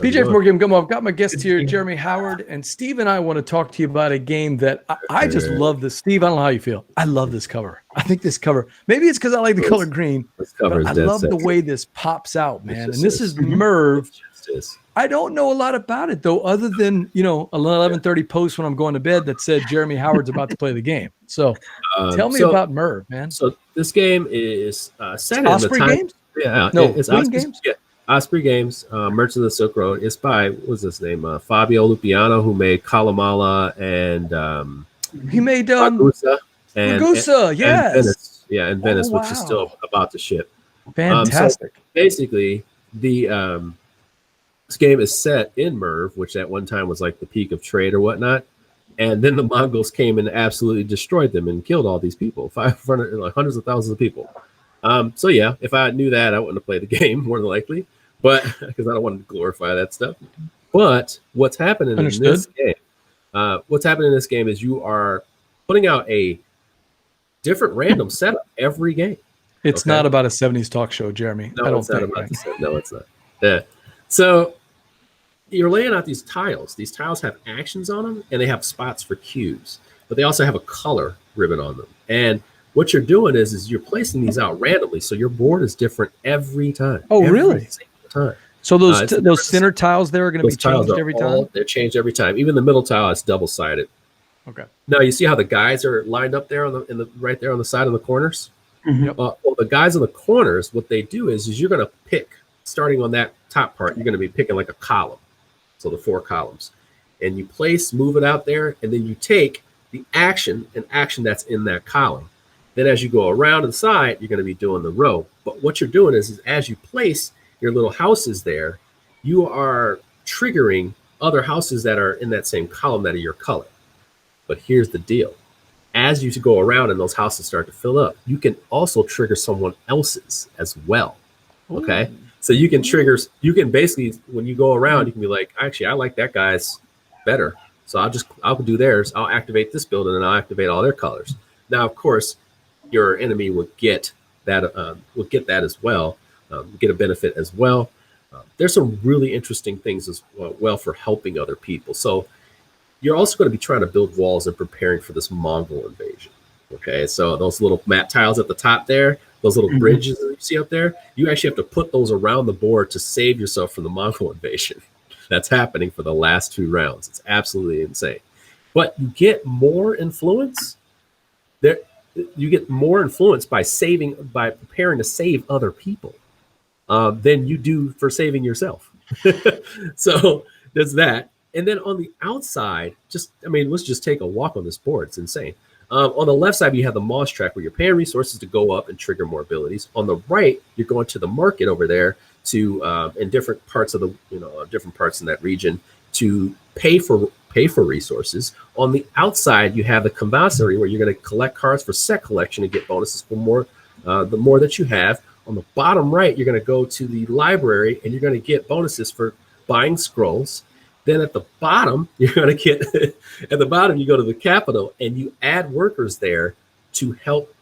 PJ from Game Gumbo. I've got my guests here, Jeremy Howard, and Steve and I want to talk to you about a game that I just love this. Steve, I don't know how you feel. I love this cover. I think this cover, maybe it's because I like the color green, but I love the way this pops out, man. And this is Merv. I don't know a lot about it, though, other than, you know, an 11:30 post when I'm going to bed that said Jeremy Howard's about to play the game. So tell me about Merv, man. So this game is set in Osprey the time. Games? Yeah, no, it's Osprey Games. Yeah. Osprey Games, Merchants of the Silk Road. It's by, what was his name? Fabio Lopiano, who made Kalamala and he made Ragusa yes. And Venice, which is still about to ship. Fantastic. So basically, the this game is set in Merv, which at one time was like the peak of trade or whatnot. And then the Mongols came and absolutely destroyed them and killed all these people, 500, like hundreds of thousands of people. So yeah, if I knew that, I wouldn't have played the game more than likely, but because I don't want to glorify that stuff. But what's happening in this game? Is you are putting out a different random setup every game. It's not about a 70s talk show, Jeremy. No, I don't think. No, it's not. Yeah. So you're laying out these tiles. These tiles have actions on them, and they have spots for cues, but they also have a color ribbon on them. And what you're doing is you're placing these out randomly, so your board is different every time. Oh, really? Time. So those center tiles there are going to be changed every time? They're changed every time. Even the middle tile is double-sided. Okay. Now you see how the guys are lined up there right there on the side of the corners? Mm-hmm. Well, the guys on the corners, what they do is you're going to pick, starting on that top part, you're going to be picking like a column. So the 4 columns. And you move it out there, and then you take the action that's in that column. Then as you go around to the side, you're going to be doing the row. But what you're doing is as you place your little houses there, you are triggering other houses that are in that same column that are your color. But here's the deal. As you go around and those houses start to fill up, you can also trigger someone else's as well. Okay? Ooh. So you can basically, when you go around, you can be like, actually, I like that guy's better. So I'll do theirs. I'll activate this building and I'll activate all their colors. Now, of course, your enemy will get that as well, get a benefit as well. There's some really interesting things as well for helping other people. So you're also going to be trying to build walls and preparing for this Mongol invasion. Okay, so those little mat tiles at the top there, those little bridges that you see up there, you actually have to put those around the board to save yourself from the Mongol invasion. That's happening for the last 2 rounds. It's absolutely insane. But you get more influence there. You get more influence by preparing to save other people than you do for saving yourself. So there's that. And then on the outside, let's just take a walk on this board. It's insane. On the left side, you have the moss track where you're paying resources to go up and trigger more abilities. On the right, you're going to the market over there to in different parts of different parts in that region to pay for resources. On the outside, you have the commissary where you're going to collect cards for set collection and get bonuses for more, the more that you have. On the bottom right, you're going to go to the library and you're going to get bonuses for buying scrolls. Then at the bottom, you're going to get you go to the capital and you add workers there to help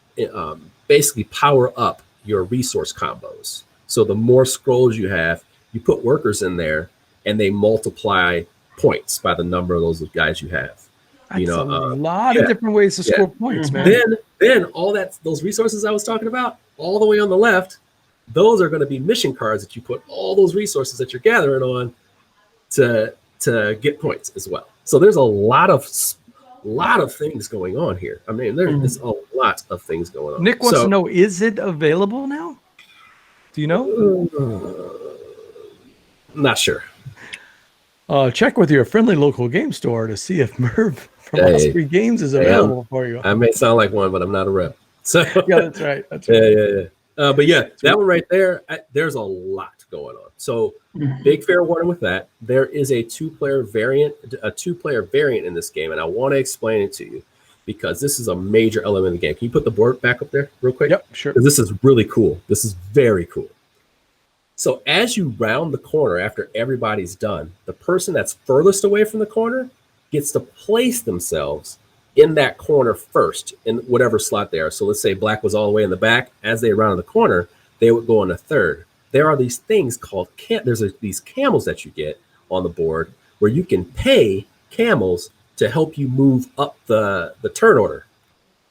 basically power up your resource combos. So the more scrolls you have, you put workers in there and they multiply points by the number of those guys you have. That's a lot of different ways to score points, man. Then all those resources I was talking about, all the way on the left, those are going to be mission cards that you put all those resources that you're gathering on to get points as well. So there's a lot of things going on here. I mean, there's a lot of things going on. Nick wants to know, is it available now? Do you know? Not sure. Check with your friendly local game store to see if Merv from Osprey Games is available for you. I may sound like one, but I'm not a rep. So yeah, that's right. Yeah. But yeah, that one right there, there's a lot going on. So big fair warning with that. There is a two-player variant in this game, and I want to explain it to you because this is a major element of the game. Can you put the board back up there real quick? Yep, sure. This is really cool. This is very cool. So as you round the corner after everybody's done, the person that's furthest away from the corner gets to place themselves in that corner first in whatever slot they are. So let's say black was all the way in the back. As they rounded the corner, they would go in a third. There are these things called these camels that you get on the board where you can pay camels to help you move up the turn order.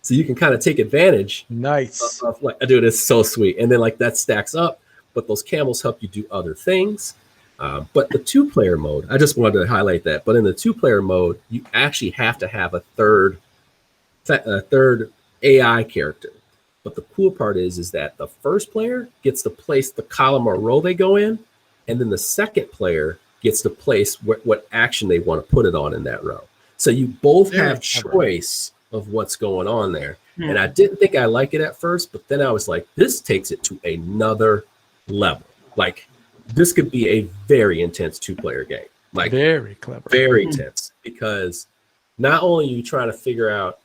So you can kind of take advantage. Nice. Of like, dude, it's so sweet. And then like that stacks up, but those camels help you do other things. But the 2-player mode, I just wanted to highlight that. But in the 2-player mode, you actually have to have a third AI character. But the cool part is that the first player gets to place the column or row they go in, and then the second player gets to place what action they want to put it on in that row. So you both have choice of what's going on there. Mm. And I didn't think I like it at first, but then I was like, this takes it to another level. Like, this could be a very intense 2-player game. Like, very clever, very intense, because not only are you trying to figure out,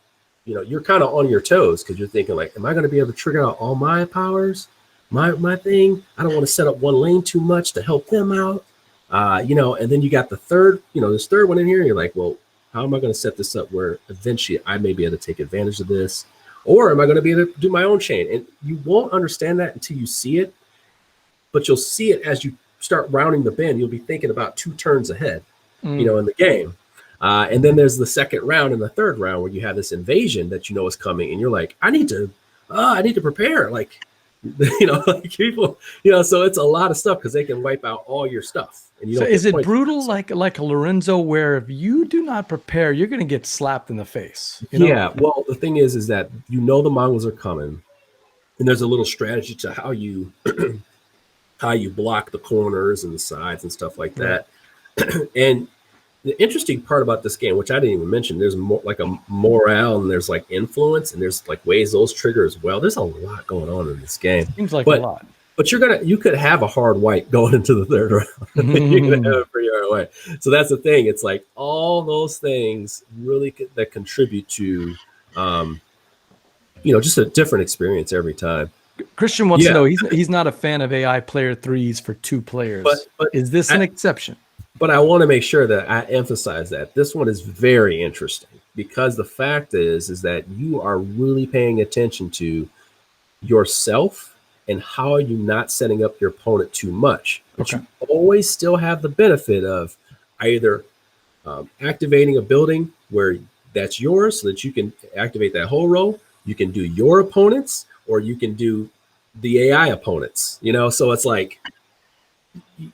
you're kind of on your toes because you're thinking like, am I going to be able to trigger out all my powers, my thing? I don't want to set up one lane too much to help them out, and then you got the third, this third one in here. And you're like, well, how am I going to set this up where eventually I may be able to take advantage of this? Or am I going to be able to do my own chain? And you won't understand that until you see it, but you'll see it as you start rounding the bend. You'll be thinking about 2 turns ahead, in the game. And then there's the second round and the third round where you have this invasion that is coming, and you're like, I need to prepare. Like, like people, so it's a lot of stuff because they can wipe out all your stuff. And so is it brutal like a Lorenzo where if you do not prepare, you're going to get slapped in the face? Yeah. Well, the thing is that the Mongols are coming, and there's a little strategy to how you how you block the corners and the sides and stuff like that. And the interesting part about this game, which I didn't even mention, there's more like a morale, and there's like influence, and there's like ways those trigger as well. There's a lot going on in this game. Seems like a lot. But you could have a hard white going into the third round. You could have a pretty hard white. So that's the thing. It's like all those things really that contribute to, just a different experience every time. Christian wants to know, he's not a fan of AI player 3s for 2 players. But is this an exception? But I want to make sure that I emphasize that this one is very interesting, because the fact is that you are really paying attention to yourself and how are you not setting up your opponent too much. But you always still have the benefit of either activating a building where that's yours so that you can activate that whole row. You can do your opponents, or you can do the AI opponents, so it's like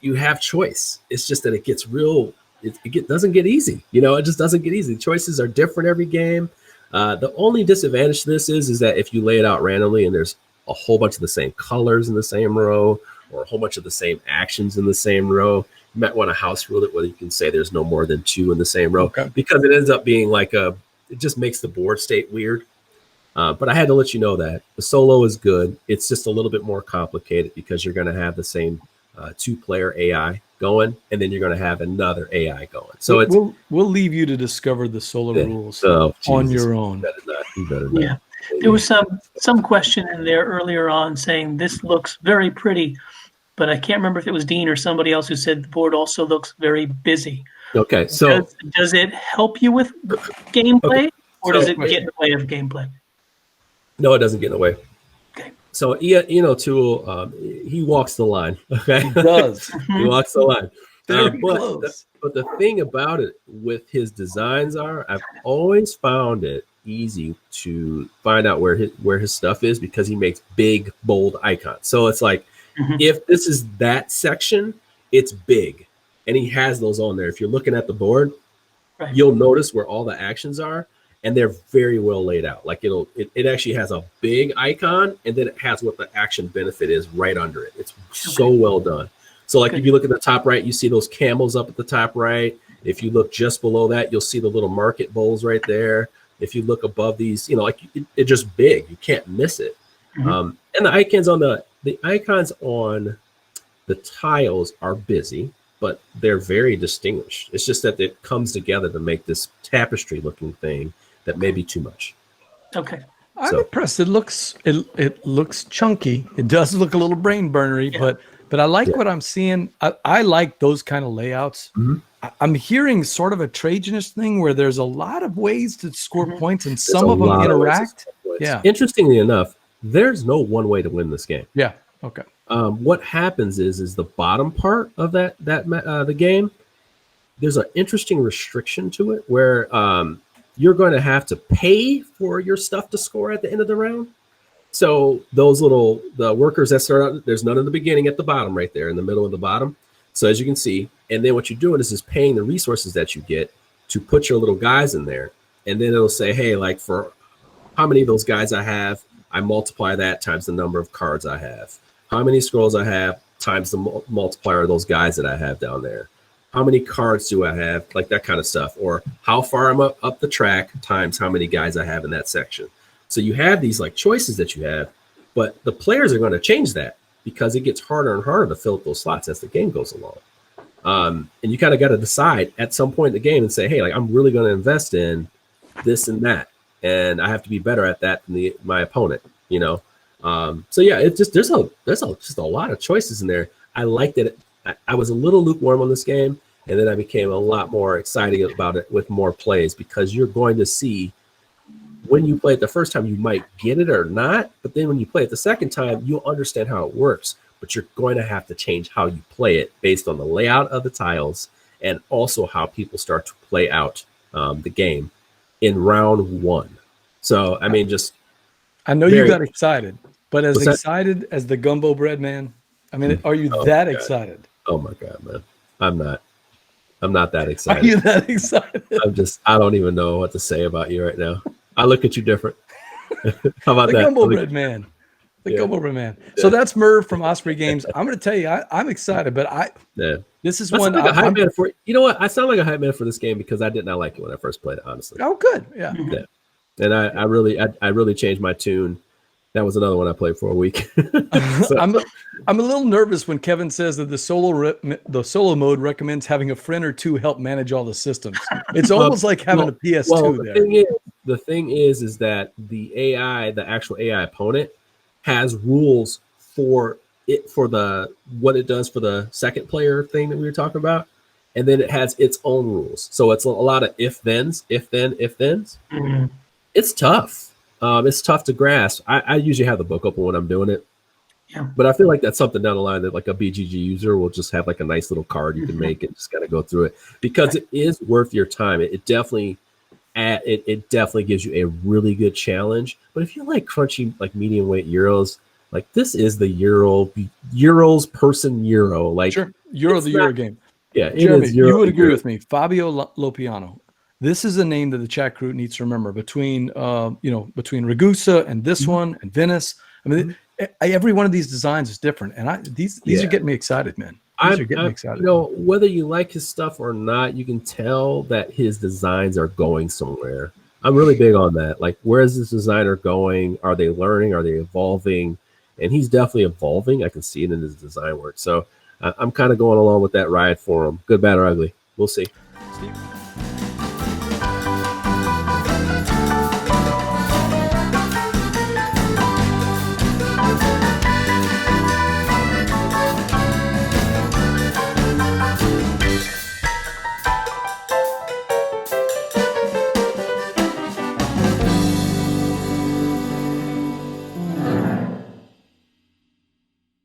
you have choice. It's just that it gets real. It doesn't get easy. It just doesn't get easy. Choices are different every game. The only disadvantage to this is that if you lay it out randomly and there's a whole bunch of the same colors in the same row, or a whole bunch of the same actions in the same row, you might want to house rule it where you can say there's no more than 2 in the same row, because it ends up being like it just makes the board state weird. But I had to let you know that the solo is good. It's just a little bit more complicated because you're going to have the same 2-player AI going, and then you're going to have another AI going. So we'll leave you to discover the solo rules on your own. You better not. Yeah. There was some question in there earlier on saying this looks very pretty, but I can't remember if it was Dean or somebody else who said the board also looks very busy. Okay, so does it help you with gameplay, or does it get in the way of gameplay? No, it doesn't get in the way. Okay. So Tool, he walks the line. Okay, he does. He walks the line. Close. But the thing about it with his designs I've always found it easy to find out where his stuff is, because he makes big, bold icons. So it's like, if this is that section, it's big, and he has those on there. If you're looking at the board, you'll notice where all the actions are, and they're very well laid out. Like it actually has a big icon, and then it has what the action benefit is right under it. It's so well done. So like if you look at the top right, you see those camels up at the top right. If you look just below that, you'll see the little market bowls right there. If you look above these, it's just big. You can't miss it. And the icons on the tiles are busy, but they're very distinguished. It's just that it comes together to make this tapestry looking thing that may be too much. Okay. I'm impressed. It looks chunky. It does look a little brain burnery, but I like what I'm seeing. I like those kind of layouts. I'm hearing sort of a Trajanist thing where there's a lot of ways to score points, and some There's of a them lot of ways to interact. score points. Yeah. Interestingly enough, there's no one way to win this game. Yeah. Okay. What happens is the bottom part of the game, there's an interesting restriction to it where you're going to have to pay for your stuff to score at the end of the round. So the workers that start out, there's none in the beginning at the bottom right there in the middle of the bottom. So as you can see, and then what you're doing is paying the resources that you get to put your little guys in there. And then it'll say, hey, like for how many of those guys I have, I multiply that times the number of cards I have. How many scrolls I have times the multiplier of those guys that I have down there. How many cards do I have? Like that kind of stuff. Or how far I'm up the track times how many guys I have in that section. So you have these like choices that you have, but the players are going to change that because it gets harder and harder to fill up those slots as the game goes along. And you kind of got to decide at some point in the game and say, hey, like I'm really going to invest in this and that. And I have to be better at that than my opponent, you know? So yeah, it's just, there's just a lot of choices in there. I liked it. I was a little lukewarm on this game, and then I became a lot more excited about it with more plays because you're going to see when you play it the first time, you might get it or not, but then when you play it the second time, you'll understand how it works, but you're going to have to change how you play it based on the layout of the tiles and also how people start to play out the game in round one. So, I mean, just... I know you got excited, but as excited as the Gumbo bread man, I mean, are you that excited? Oh my God, man. I'm not that excited. Are you that excited? I don't even know what to say about you right now. I look at you different. How about the that? Gumbo bread man. The Gumbo bread man. So that's Merv from Osprey Games. I'm going to tell you, I'm excited, but this is one. Like a hype man for, you know what? I sound like a hype man for this game because I did not like it when I first played it, honestly. Oh, good. Yeah. And I really changed my tune. That was another one I played for a week. So, I'm a little nervous when Kevin says that the solo mode recommends having a friend or two help manage all the systems. It's almost like having a PS2 there. The thing is that the AI, the actual AI opponent, has rules for it for what it does for the second player thing that we were talking about, and then it has its own rules. So it's a lot of if thens, if then, if thens. Mm-hmm. It's tough. It's tough to grasp. I usually have the book open when I'm doing it. Yeah. But I feel like that's something down the line that like a BGG user will just have like a nice little card you can make and just kind of go through it because it is worth your time. It definitely gives you a really good challenge. But if you like crunchy, like medium weight Euros, like this is the Euros person Euro. Like sure. Euro game. Yeah. Jeremy, you would agree with me. Fabio Lopiano. This is a name that the chat crew needs to remember between Ragusa and this one and Venice. I mean, every one of these designs is different, and these are getting me excited, man. These are getting me excited. You know, whether you like his stuff or not, you can tell that his designs are going somewhere. I'm really big on that. Like, where is this designer going? Are they learning? Are they evolving? And he's definitely evolving. I can see it in his design work. So I'm kind of going along with that ride for him. Good, bad, or ugly. We'll see. Steve?